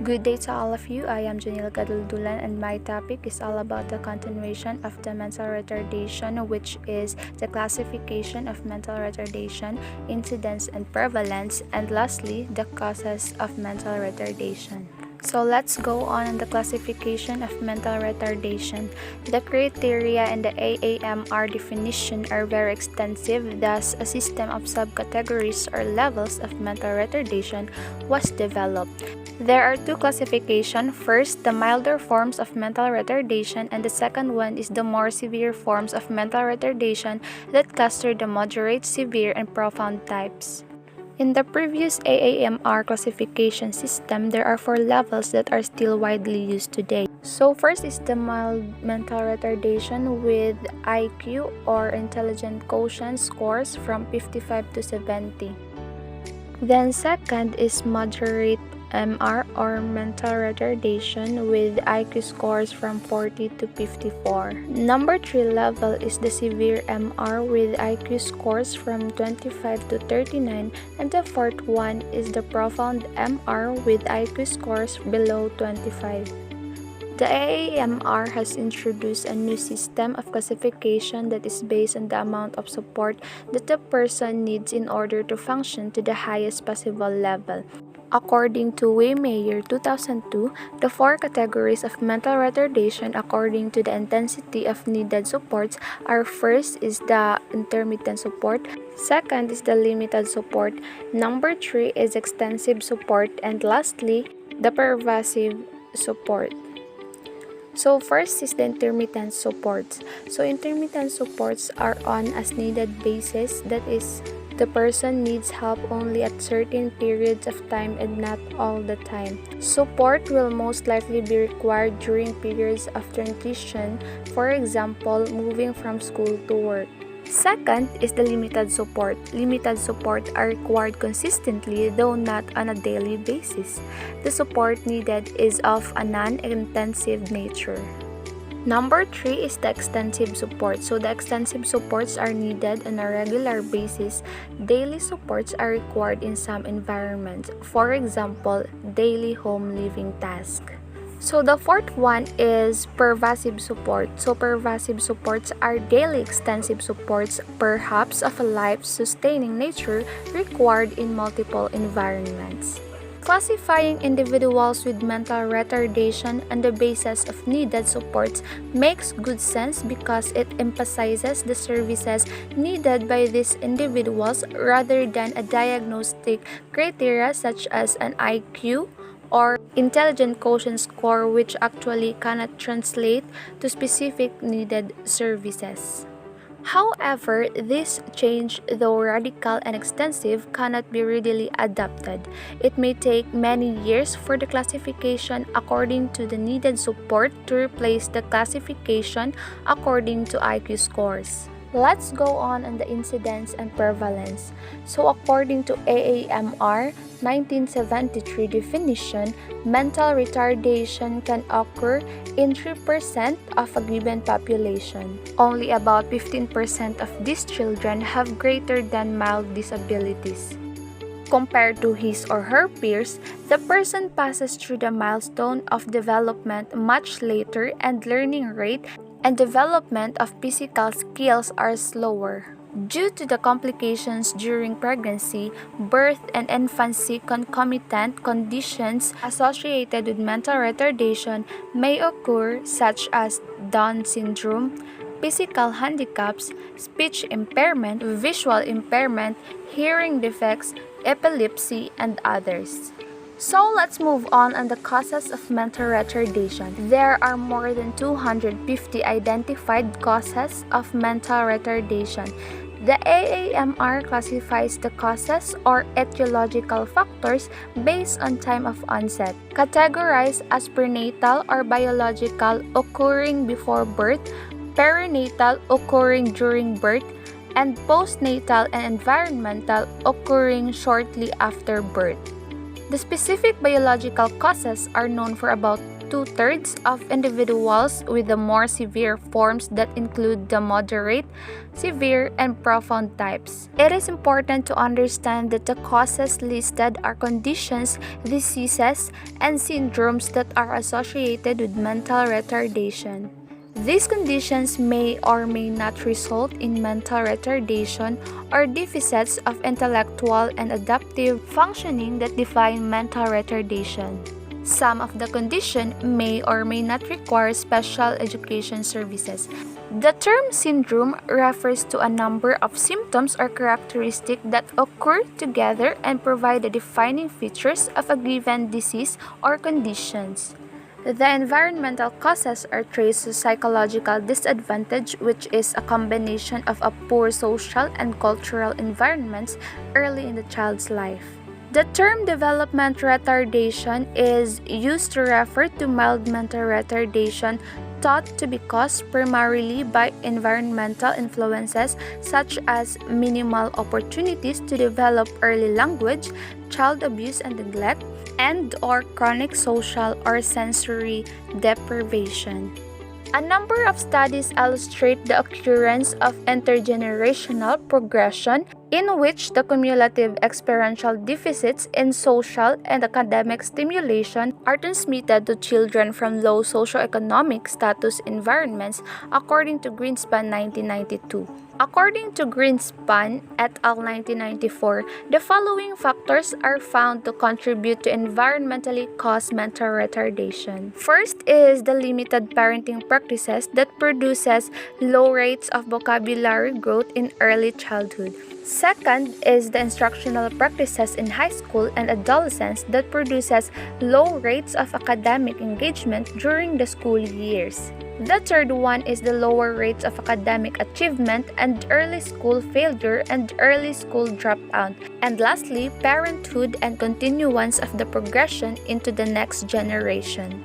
Good day to all of you. I am Janil Gaduldulan and my topic is all about the continuation of the mental retardation, which is the classification of mental retardation, incidence and prevalence, and lastly, the causes of mental retardation. So let's go on in the classification of mental retardation. The criteria in the AAMR definition are very extensive, thus a system of subcategories or levels of mental retardation was developed. There are two classifications. First, the milder forms of mental retardation, and the second one is the more severe forms of mental retardation that cluster the moderate, severe, and profound types. In the previous AAMR classification system, there are 4 levels that are still widely used today. So first is the mild mental retardation with IQ or intelligent quotient scores from 55 to 70. Then second is moderate MR or mental retardation with IQ scores from 40 to 54. Number 3 level is the severe MR with IQ scores from 25 to 39, and the fourth one is the profound MR with IQ scores below 25. The AAMR has introduced a new system of classification that is based on the amount of support that the person needs in order to function to the highest possible level. According to Waymeyer 2002, the 4 categories of mental retardation according to the intensity of needed supports are: first is the intermittent support, second is the limited support, number 3 is extensive support, and lastly, the pervasive support. So first is the intermittent supports. So intermittent supports are on as needed basis, that is, the person needs help only at certain periods of time and not all the time. Support will most likely be required during periods of transition, for example, moving from school to work. Second is the limited support. Limited support are required consistently, though not on a daily basis. The support needed is of a non-intensive nature. Number 3 is the extensive support. So the extensive supports are needed on a regular basis. Daily supports are required in some environments, for example, daily home living tasks. So the fourth one is pervasive support. So pervasive supports are daily extensive supports, perhaps of a life-sustaining nature, required in multiple environments. Classifying individuals with mental retardation on the basis of needed supports makes good sense because it emphasizes the services needed by these individuals rather than a diagnostic criteria such as an IQ or intelligent quotient score, which actually cannot translate to specific needed services. However, this change, though radical and extensive, cannot be readily adopted. It may take many years for the classification according to the needed support to replace the classification according to IQ scores. Let's go on the incidence and prevalence. So according to AAMR 1973 definition, mental retardation can occur in 3% of a given population. Only about 15% of these children have greater than mild disabilities. Compared to his or her peers, the person passes through the milestone of development much later, and learning rate and development of physical skills are slower. Due to the complications during pregnancy, birth, and infancy, concomitant conditions associated with mental retardation may occur, such as Down syndrome, physical handicaps, speech impairment, visual impairment, hearing defects, epilepsy, and others. So let's move on the causes of mental retardation. There are more than 250 identified causes of mental retardation. The AAMR classifies the causes or etiological factors based on time of onset, categorized as prenatal or biological occurring before birth, perinatal occurring during birth, and postnatal and environmental occurring shortly after birth. The specific biological causes are known for about 2/3 of individuals with the more severe forms that include the moderate, severe, and profound types. It is important to understand that the causes listed are conditions, diseases, and syndromes that are associated with mental retardation. These conditions may or may not result in mental retardation or deficits of intellectual and adaptive functioning that define mental retardation. Some of the conditions may or may not require special education services. The term syndrome refers to a number of symptoms or characteristics that occur together and provide the defining features of a given disease or conditions. The environmental causes are traced to psychological disadvantage, which is a combination of a poor social and cultural environments early in the child's life. The term development retardation is used to refer to mild mental retardation thought to be caused primarily by environmental influences such as minimal opportunities to develop early language, child abuse and neglect, and/or chronic social or sensory deprivation. A number of studies illustrate the occurrence of intergenerational progression in which the cumulative experiential deficits in social and academic stimulation are transmitted to children from low socioeconomic status environments, according to Greenspan 1992. According to Greenspan et al. 1994, the following factors are found to contribute to environmentally caused mental retardation. First is the limited parenting practices that produces low rates of vocabulary growth in early childhood. Second is the instructional practices in high school and adolescence that produces low rates of academic engagement during the school years. The third one is the lower rates of academic achievement and early school failure and early school dropout. And lastly, parenthood and continuance of the progression into the next generation.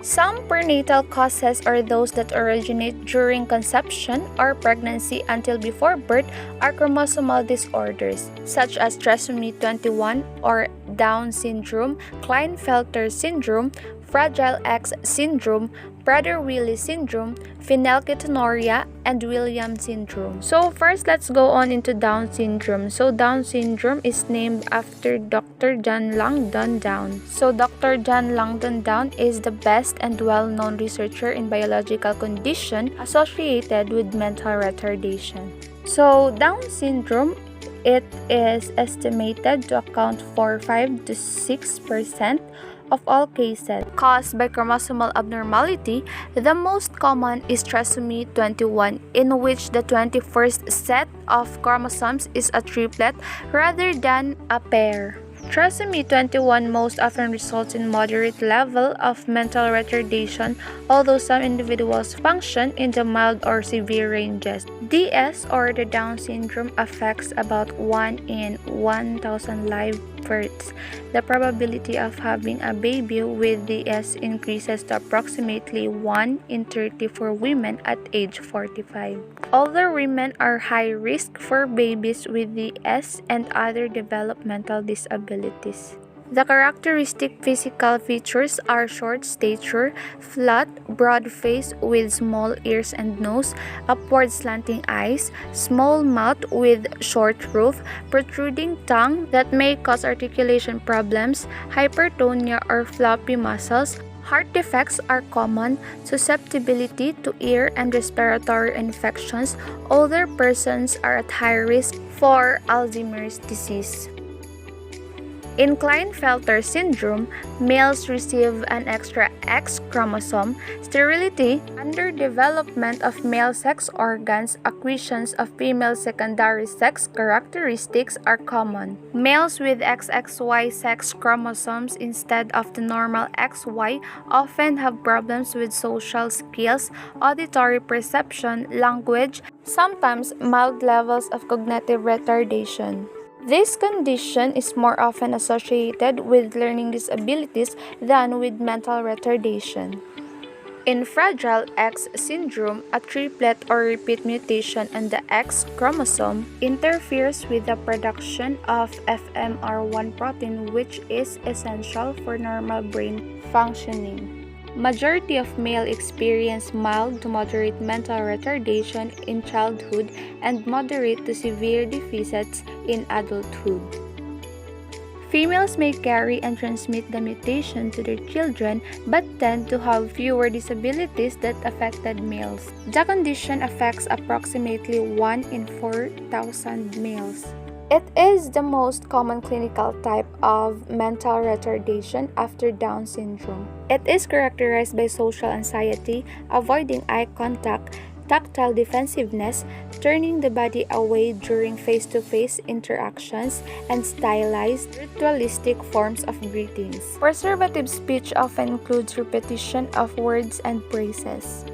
Some prenatal causes are those that originate during conception or pregnancy until before birth are chromosomal disorders, such as trisomy 21 or Down syndrome, Klinefelter syndrome, Fragile X syndrome, Prader-Willi syndrome, phenylketonuria, and Williams syndrome. So first, let's go on into Down syndrome. So Down syndrome is named after Dr. John Langdon Down. So Dr. John Langdon Down is the best and well-known researcher in biological condition associated with mental retardation. So Down syndrome, it is estimated to account for 5 to 6% of all cases caused by chromosomal abnormality. The most common is trisomy 21, in which the 21st set of chromosomes is a triplet rather than a pair. Trisomy 21 most often results in moderate level of mental retardation, although some individuals function in the mild or severe ranges. DS, or the Down syndrome, affects about 1 in 1,000 live births. The probability of having a baby with DS increases to approximately 1 in 30 for women at age 45. Older women are high risk for babies with DS and other developmental disabilities. The characteristic physical features are short stature, flat, broad face with small ears and nose, upward slanting eyes, small mouth with short roof, protruding tongue that may cause articulation problems, hypertonia or floppy muscles. Heart defects are common, susceptibility to ear and respiratory infections. Older persons are at high risk for Alzheimer's disease. In Klinefelter syndrome, males receive an extra X chromosome. Sterility, underdevelopment of male sex organs, acquisitions of female secondary sex characteristics are common. Males with XXY sex chromosomes instead of the normal XY often have problems with social skills, auditory perception, language, sometimes mild levels of cognitive retardation. This condition is more often associated with learning disabilities than with mental retardation. In Fragile X syndrome, a triplet or repeat mutation on the X chromosome interferes with the production of FMR1 protein, which is essential for normal brain functioning. Majority of male experience mild to moderate mental retardation in childhood and moderate to severe deficits in adulthood. Females may carry and transmit the mutation to their children but tend to have fewer disabilities that affected males. The condition affects approximately 1 in 4,000 males. It is the most common clinical type of mental retardation after Down syndrome. It is characterized by social anxiety, avoiding eye contact, tactile defensiveness, turning the body away during face-to-face interactions, and stylized, ritualistic forms of greetings. Preservative speech often includes repetition of words and phrases.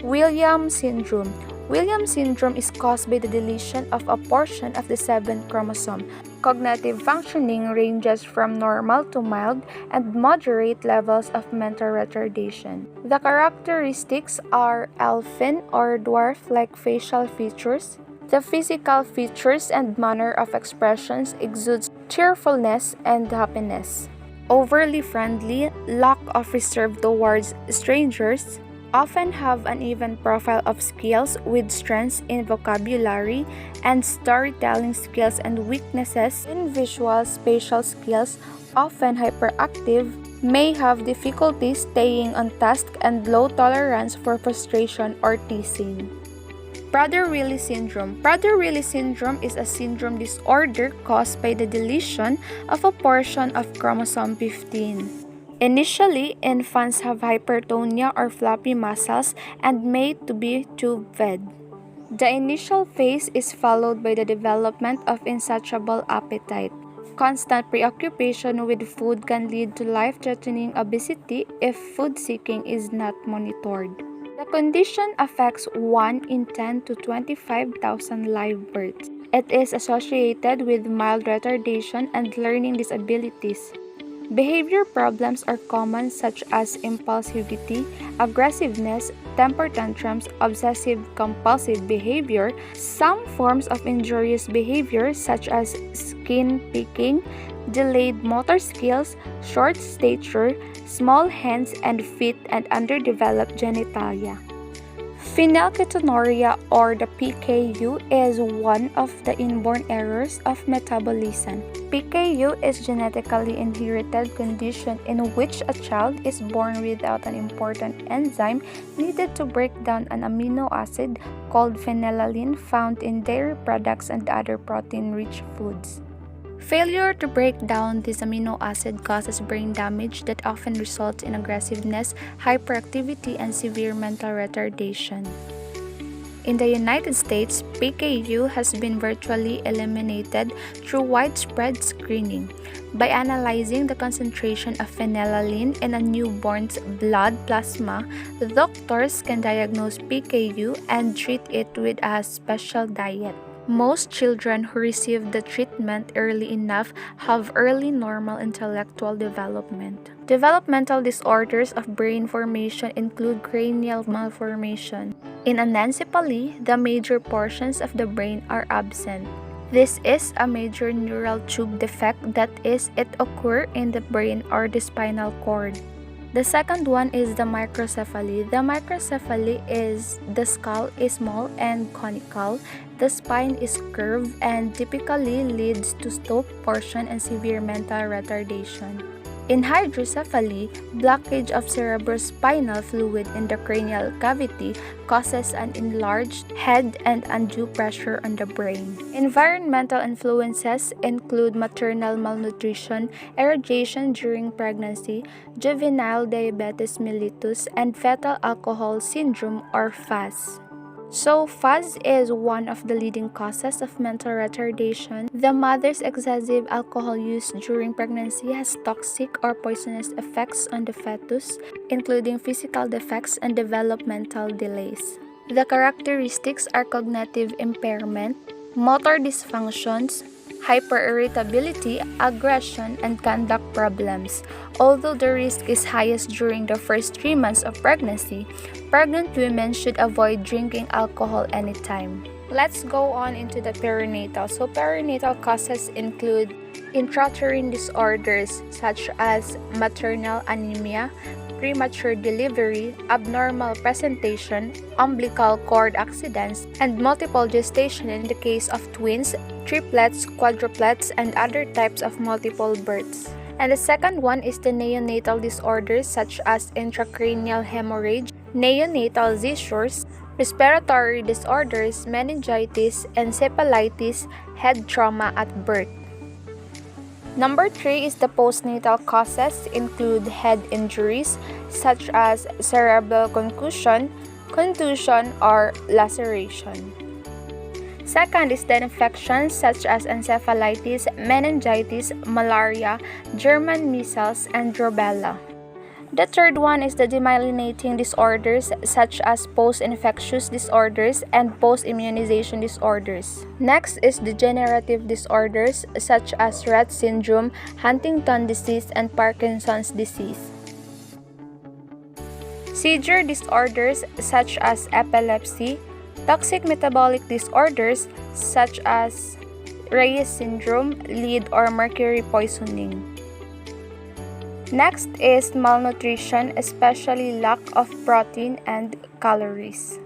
Williams syndrome. Williams syndrome is caused by the deletion of a portion of the 7th chromosome. Cognitive functioning ranges from normal to mild and moderate levels of mental retardation. The characteristics are elfin or dwarf-like facial features. The physical features and manner of expressions exudes cheerfulness and happiness. Overly friendly, lack of reserve towards strangers, often have an even profile of skills with strengths in vocabulary and storytelling skills and weaknesses in visual spatial skills, often hyperactive, may have difficulty staying on task and low tolerance for frustration or teasing. Prader-Willi syndrome. Prader-Willi syndrome is a syndrome disorder caused by the deletion of a portion of chromosome 15. Initially, infants have hypertonia or floppy muscles and may to be tube-fed. The initial phase is followed by the development of insatiable appetite. Constant preoccupation with food can lead to life-threatening obesity if food seeking is not monitored. The condition affects 1 in 10 to 25,000 live births. It is associated with mild retardation and learning disabilities. Behavior problems are common such as impulsivity, aggressiveness, temper tantrums, obsessive-compulsive behavior, some forms of injurious behavior such as skin picking, delayed motor skills, short stature, small hands and feet, and underdeveloped genitalia. Phenylketonuria or the PKU is one of the inborn errors of metabolism. PKU is genetically inherited condition in which a child is born without an important enzyme needed to break down an amino acid called phenylalanine found in dairy products and other protein-rich foods. Failure to break down this amino acid causes brain damage that often results in aggressiveness, hyperactivity, and severe mental retardation. In the United States, PKU has been virtually eliminated through widespread screening. By analyzing the concentration of phenylalanine in a newborn's blood plasma, doctors can diagnose PKU and treat it with a special diet. Most children who receive the treatment early enough have early normal intellectual development. Developmental disorders of brain formation include cranial malformation. In anencephaly, the major portions of the brain are absent. This is a major neural tube defect, that is, it occurs in the brain or the spinal cord. The second one is the microcephaly. The microcephaly is the skull is small and conical, the spine is curved, and typically leads to stoop portion and severe mental retardation. In hydrocephaly, blockage of cerebrospinal fluid in the cranial cavity causes an enlarged head and undue pressure on the brain. Environmental influences include maternal malnutrition, irradiation during pregnancy, juvenile diabetes mellitus, and fetal alcohol syndrome or FAS. So, FAS is one of the leading causes of mental retardation. The mother's excessive alcohol use during pregnancy has toxic or poisonous effects on the fetus, including physical defects and developmental delays. The characteristics are cognitive impairment, motor dysfunctions, hyperirritability, aggression, and conduct problems. Although the risk is highest during the first 3 months of pregnancy, pregnant women should avoid drinking alcohol anytime. Let's go on into the perinatal. So perinatal causes include intrauterine disorders such as maternal anemia, premature delivery, abnormal presentation, umbilical cord accidents, and multiple gestation in the case of twins, triplets, quadruplets, and other types of multiple births. And the second one is the neonatal disorders such as intracranial hemorrhage, neonatal seizures, respiratory disorders, meningitis, encephalitis, head trauma at birth. Number 3 is the postnatal causes include head injuries such as cerebral concussion, contusion, or laceration. Second is the infections such as encephalitis, meningitis, malaria, German measles, and rubella. The third one is the demyelinating disorders such as post-infectious disorders and post-immunization disorders. Next is degenerative disorders such as Rett syndrome, Huntington disease, and Parkinson's disease. Seizure disorders such as epilepsy, toxic metabolic disorders such as Reyes syndrome, lead or mercury poisoning. Next is malnutrition, especially lack of protein and calories.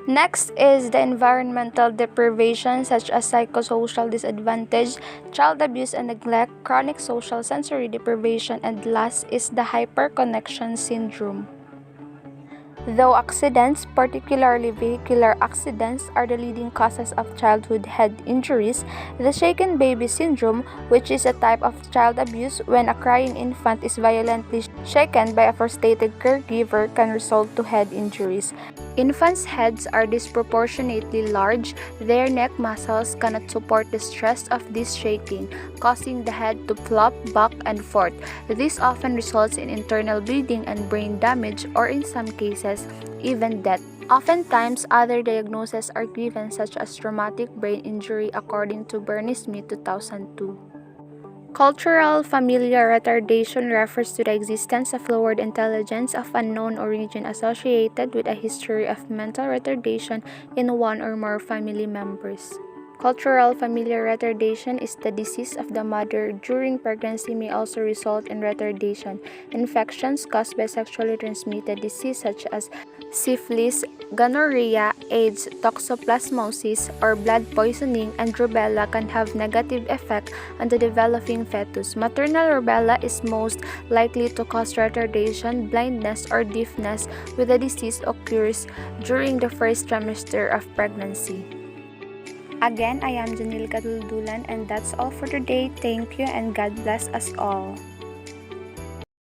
Next is the environmental deprivation such as psychosocial disadvantage, child abuse and neglect, chronic social sensory deprivation, and last is the hyperconnection syndrome. Though accidents, particularly vehicular accidents, are the leading causes of childhood head injuries, the shaken baby syndrome, which is a type of child abuse when a crying infant is violently shaken by a frustrated caregiver, can result to head injuries. Infants' heads are disproportionately large. Their neck muscles cannot support the stress of this shaking, causing the head to flop back and forth. This often results in internal bleeding and brain damage, or in some cases, even death. Oftentimes, other diagnoses are given such as traumatic brain injury according to Bernie Smith 2002. Cultural familial retardation refers to the existence of lowered intelligence of unknown origin associated with a history of mental retardation in one or more family members. Cultural familial retardation is the disease of the mother during pregnancy, may also result in retardation. Infections caused by sexually transmitted disease such as syphilis, gonorrhea, AIDS, toxoplasmosis, or blood poisoning, and rubella can have negative effect on the developing fetus. Maternal rubella is most likely to cause retardation, blindness, or deafness, with the disease occurs during the first trimester of pregnancy. Again, I am Janil Kaduldulan, and that's all for today. Thank you and God bless us all.